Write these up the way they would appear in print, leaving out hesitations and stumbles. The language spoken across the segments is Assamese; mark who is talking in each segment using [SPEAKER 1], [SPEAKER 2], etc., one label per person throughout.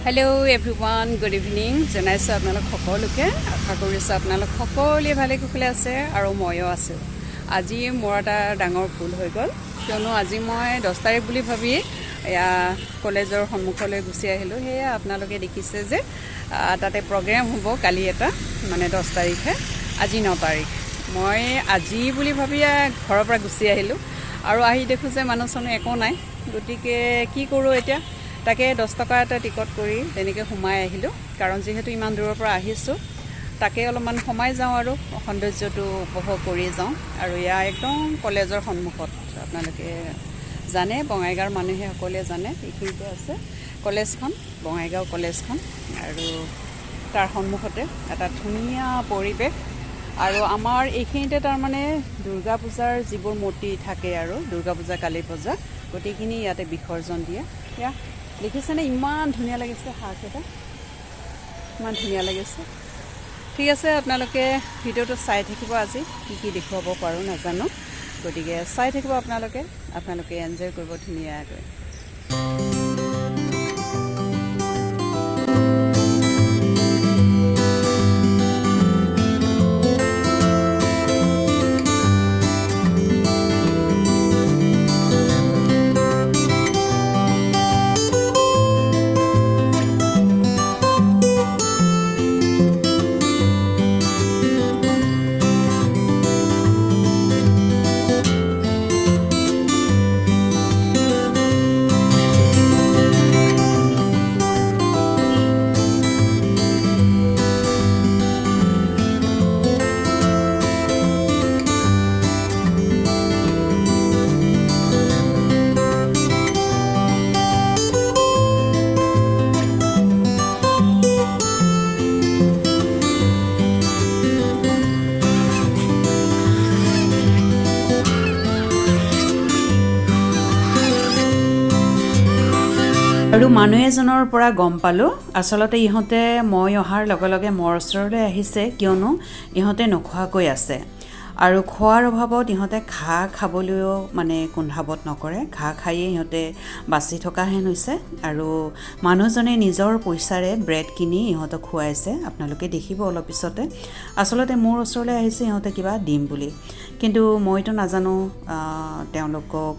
[SPEAKER 1] Hello everyone, good evening. জনাইছো আপোনালোক সকলোকে আশা কৰিছো আপোনালোক সকলোৱে ভালে কুশলে আছে আৰু ময়ো আছো। আজি মোৰ এটা ডাঙৰ ভুল হৈ গ'ল কিয়নো আজি মই 10 তাৰিখ বুলি ভাবি কলেজৰ সন্মুখলৈ গুচি আহিলো। হেয়া আপোনালোকে দেখিছে যে তাতে প্ৰগ্ৰাম হ'ব কালি এটা মানে 10 তাৰিখে আজি 9 তাৰিখ। মই আজি বুলি ভাবি ঘৰৰ পৰা গুচি আহিলো আৰু আহি দেখো যে মানুহ সনে একো নাই। গতিকে কি কৰো এতিয়া তাকে 10 টকা এটা টিকট কৰি তেনেকৈ সোমাই আহিলো কাৰণ যেহেতু ইমান দূৰৰ পৰা আহিছো তাকে অলপমান সোমাই যাওঁ আৰু সৌন্দৰ্যটো উপভোগ কৰি যাওঁ আৰু ইয়া একদম কলেজৰ সন্মুখত আপোনালোকে জানে বঙাইগাঁৱৰ মানুহে সকলোৱে জানে এইখিনিতে আছে কলেজখন বঙাইগাঁও কলেজখন আৰু তাৰ সন্মুখতে এটা ধুনীয়া পৰিৱেশ আৰু আমাৰ এইখিনিতে তাৰ মানে দুৰ্গা পূজাৰ যিবোৰ মূৰ্তি থাকে আৰু দুৰ্গা পূজা কালী পূজা গোটেইখিনি ইয়াতে বিসৰ্জন দিয়ে ইয়া দেখিছেনে ইমান ধুনীয়া লাগিছে হাঁহকেইটা ইমান ধুনীয়া লাগিছে। ঠিক আছে আপোনালোকে ভিডিঅ'টো চাই থাকিব আজি কি দেখুৱাব পাৰোঁ নাজানো গতিকে চাই থাকিব আপোনালোকে এনজয় কৰিব ধুনীয়াকৈ। আৰু মানুহ এজনৰ পৰা গম পালোঁ আচলতে ইহঁতে মই অহাৰ লগে লগে মোৰ ওচৰলৈ আহিছে কিয়নো ইহঁতে নোখোৱাকৈ আছে আৰু খোৱাৰ অভাৱত ইহঁতে খাবলৈও মানে কুণ্ঠাবোধ নকৰে খাইয়ে ইহঁতে বাচি থকা হেন হৈছে আৰু মানুহজনে নিজৰ পইচাৰে ব্ৰেড কিনি ইহঁতক খুৱাইছে আপোনালোকে দেখিব অলপ পিছতে। আচলতে মোৰ ওচৰলৈ আহিছে ইহঁতে কিবা দিম বুলি কিন্তু মইতো নাজানো তেওঁলোকক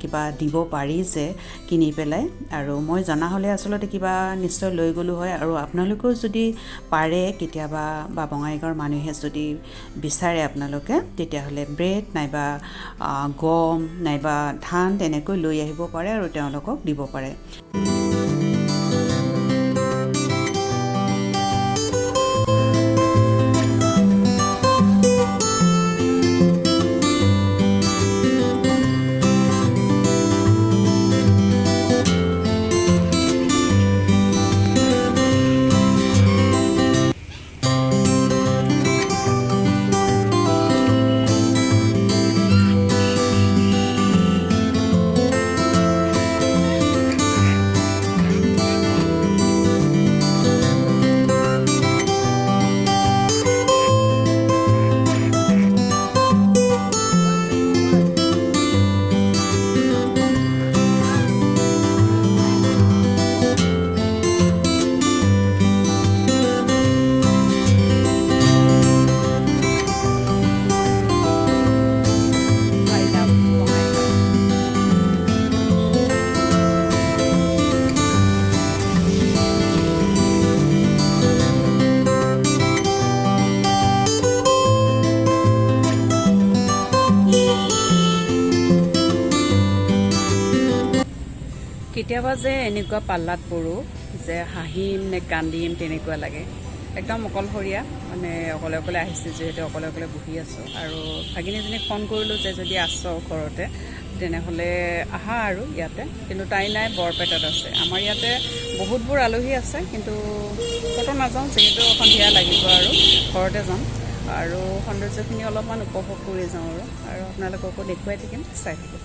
[SPEAKER 1] কিবা দিব পাৰি যে কিনি পেলাই আৰু মই জনা হ'লে আচলতে কিবা নিশ্চয় লৈ গ'লো হয় আৰু আপোনালোকেও যদি পাৰে কেতিয়াবা বা বঙাইগাঁৱৰ মানুহে যদি বিচাৰে আপোনালোকে তেতিয়াহ'লে ব্ৰেড নাইবা গম নাইবা ধান তেনেকৈ লৈ আহিব পাৰে আৰু তেওঁলোকক দিব পাৰে। কেতিয়াবা যে এনেকুৱা পাল্লাত পৰোঁ যে হাঁহিম নে কান্দিম তেনেকুৱা লাগে একদম অকলশৰীয়া মানে অকলে আহিছে যিহেতু অকলে বহি আছোঁ আৰু ভাগিনীজনীক ফোন কৰিলোঁ যে যদি আছ ঘৰতে তেনেহ'লে আহা আৰু ইয়াতে কিন্তু তাই নাই বৰপেটাত আছে। আমাৰ ইয়াতে বহুতবোৰ আলহী আছে কিন্তু ক'তো নাযাওঁ যিহেতু সন্ধিয়া লাগিব আৰু ঘৰতে যাম আৰু সৌন্দৰ্যখিনি অলপমান উপভোগ কৰি যাওঁ আৰু আপোনালোককো দেখুৱাই থাকিম চাই থাকিব।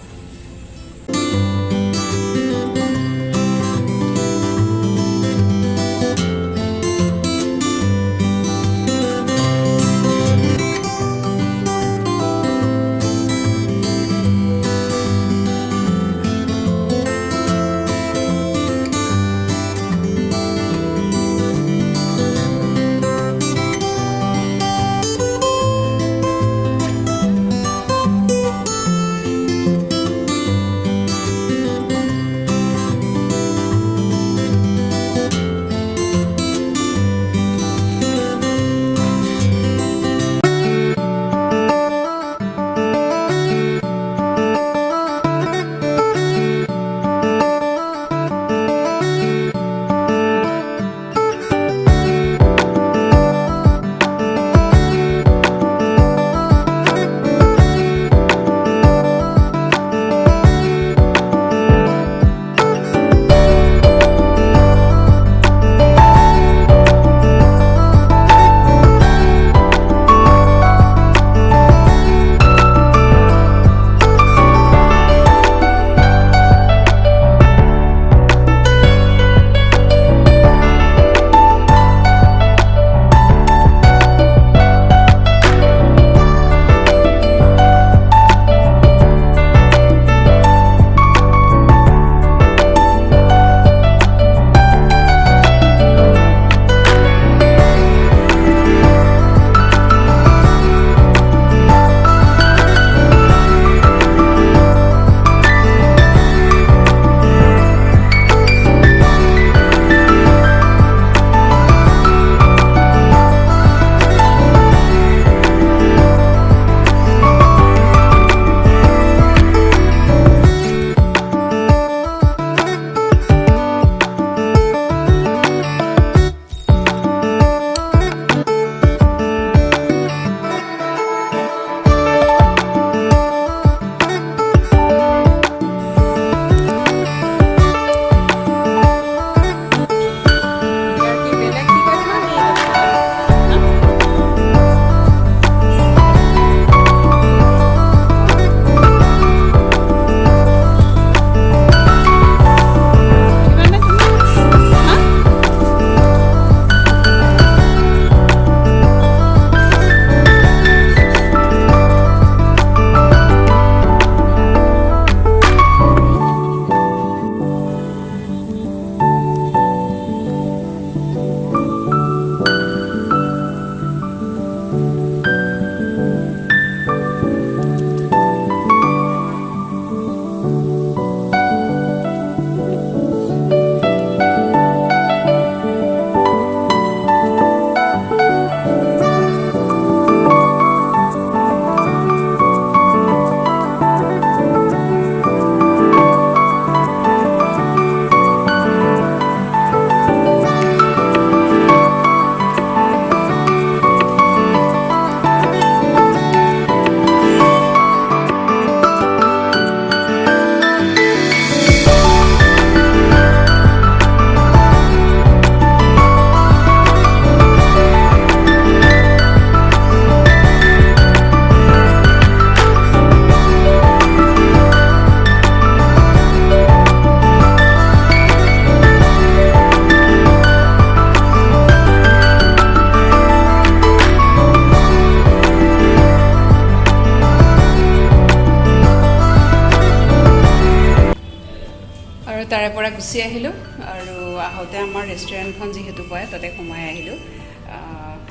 [SPEAKER 1] তাৰে পৰা গুচি আহিলোঁ আৰু আহোঁতে আমাৰ ৰেষ্টুৰেণ্টখন যিহেতু পায় তাতে সোমাই আহিলোঁ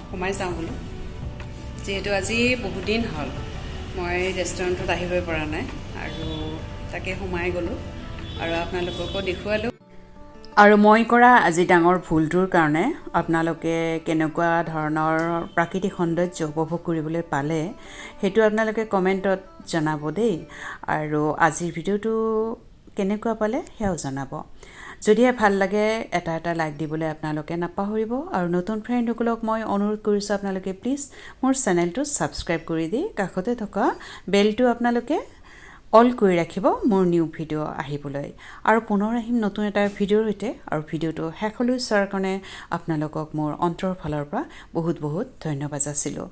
[SPEAKER 1] সোমাই যাওঁ বোলো যিহেতু আজি বহুত দিন হ'ল মই ৰেষ্টুৰেণ্টত আহিবই পৰা নাই আৰু তাকে সোমাই গ'লোঁ আৰু আপোনালোককো দেখুৱালোঁ আৰু মই কৰা আজি ডাঙৰ ভুলটোৰ কাৰণে আপোনালোকে কেনেকুৱা ধৰণৰ প্ৰাকৃতিক সৌন্দৰ্য উপভোগ কৰিবলৈ পালে সেইটো আপোনালোকে কমেণ্টত জনাব দেই আৰু আজিৰ ভিডিঅ'টো কেনেকুৱা পালে সেয়াও জনাব যদিহে ভাল লাগে এটা লাইক দিবলৈ আপোনালোকে নাপাহৰিব আৰু নতুন ফ্ৰেণ্ডসকলক মই অনুৰোধ কৰিছোঁ আপোনালোকে প্লিজ মোৰ চেনেলটো ছাবস্ক্ৰাইব কৰি দি কাষতে থকা বেলটো আপোনালোকে অল কৰি ৰাখিব মোৰ নিউ ভিডিঅ' আহিবলৈ আৰু পুনৰ আহিম নতুন এটা ভিডিঅ'ৰ সৈতে আৰু ভিডিঅ'টো শেষলৈ চোৱাৰ কাৰণে আপোনালোকক মোৰ অন্তৰৰ ফালৰ পৰা বহুত বহুত ধন্যবাদ যাচিলোঁ